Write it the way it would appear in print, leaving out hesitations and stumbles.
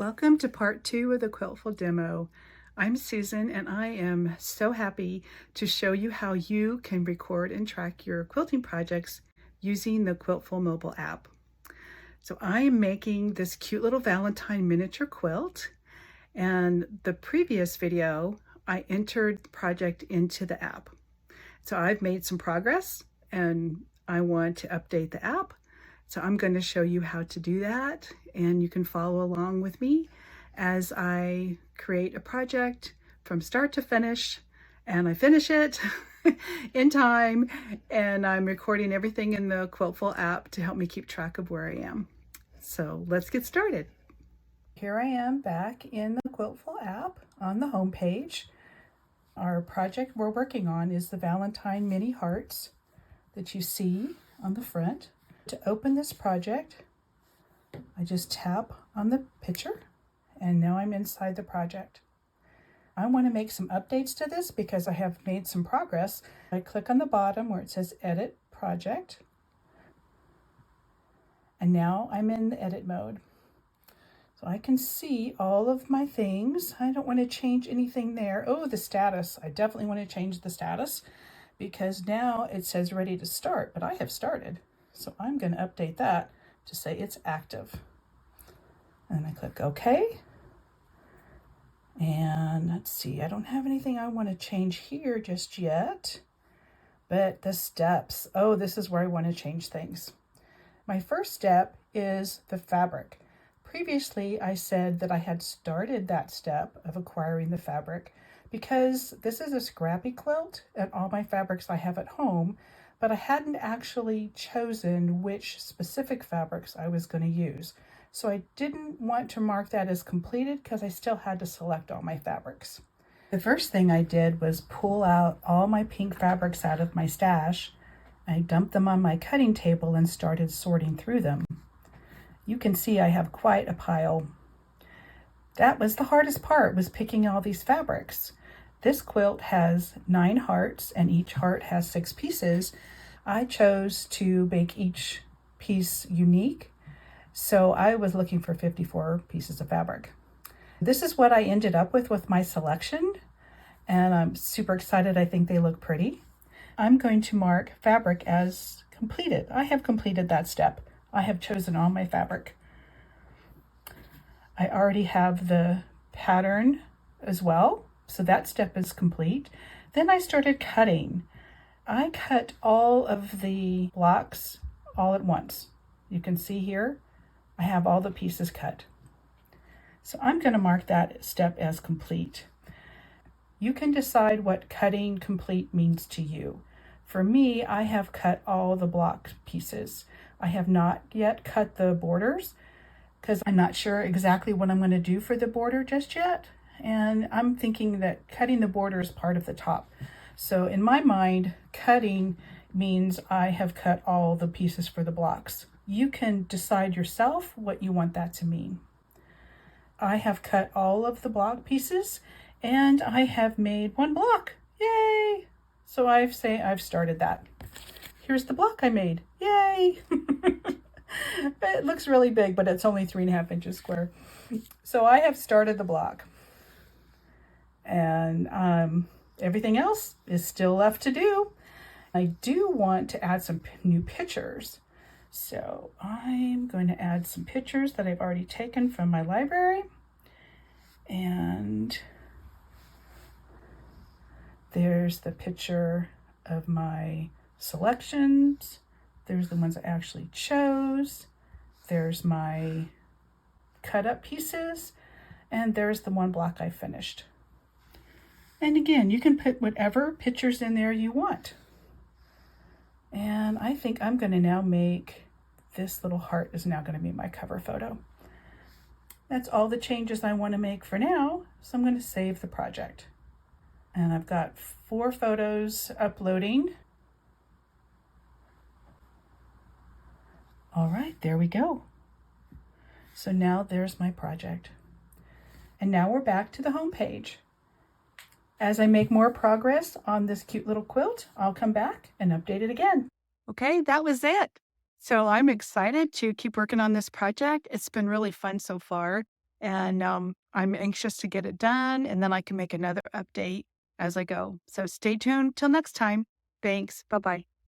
Welcome to part 2 of the Quiltful demo. I'm Susan and I am so happy to show you how you can record and track your quilting projects using the Quiltful mobile app. So I am making this cute little Valentine miniature quilt, and the previous video I entered the project into the app. So I've made some progress and I want to update the app. So I'm going to show you how to do that, and you can follow along with me as I create a project from start to finish, and I finish it in time, and I'm recording everything in the Quiltful app to help me keep track of where I am. So let's get started. Here I am back in the Quiltful app on the home page. Our project we're working on is the Valentine mini hearts that you see on the front. To open this project, I just tap on the picture and now I'm inside the project. I want to make some updates to this because I have made some progress. I click on the bottom where it says Edit Project, and now I'm in the edit mode. So I can see all of my things. I don't want to change anything there. Oh, the status. I definitely want to change the status because now it says ready to start, but I have started. So I'm going to update that to say it's active. And I click OK. And let's see, I don't have anything I want to change here just yet. But the steps, oh, this is where I want to change things. My first step is the fabric. Previously, I said that I had started that step of acquiring the fabric because this is a scrappy quilt and all my fabrics I have at home, but I hadn't actually chosen which specific fabrics I was going to use. So I didn't want to mark that as completed because I still had to select all my fabrics. The first thing I did was pull out all my pink fabrics out of my stash. I dumped them on my cutting table and started sorting through them. You can see I have quite a pile. That was the hardest part, was picking all these fabrics. This quilt has 9 hearts and each heart has 6 pieces. I chose to make each piece unique, so I was looking for 54 pieces of fabric. This is what I ended up with my selection, and I'm super excited. I think they look pretty. I'm going to mark fabric as completed. I have completed that step. I have chosen all my fabric. I already have the pattern as well, so that step is complete. Then I started cutting. I cut all of the blocks all at once. You can see here, I have all the pieces cut. So I'm going to mark that step as complete. You can decide what cutting complete means to you. For me, I have cut all the block pieces. I have not yet cut the borders because I'm not sure exactly what I'm going to do for the border just yet. And I'm thinking that cutting the border is part of the top. So in my mind, cutting means I have cut all the pieces for the blocks. You can decide yourself what you want that to mean. I have cut all of the block pieces and I have made one block. Yay! So I've started that. Here's the block I made. Yay! It looks really big, but it's only 3.5 inches square. So I have started the block. And everything else is still left to do. I do want to add some new pictures. So I'm going to add some pictures that I've already taken from my library. And there's the picture of my selections. There's the ones I actually chose. There's my cut up pieces. And there's the one block I finished. And again, you can put whatever pictures in there you want. And I think I'm going to now make this little heart is now going to be my cover photo. That's all the changes I want to make for now. So I'm going to save the project. And I've got 4 photos uploading. All right, there we go. So now there's my project. And now we're back to the home page. As I make more progress on this cute little quilt, I'll come back and update it again. Okay, that was it. So I'm excited to keep working on this project. It's been really fun so far. And I'm anxious to get it done, and then I can make another update as I go. So stay tuned till next time. Thanks. Bye bye.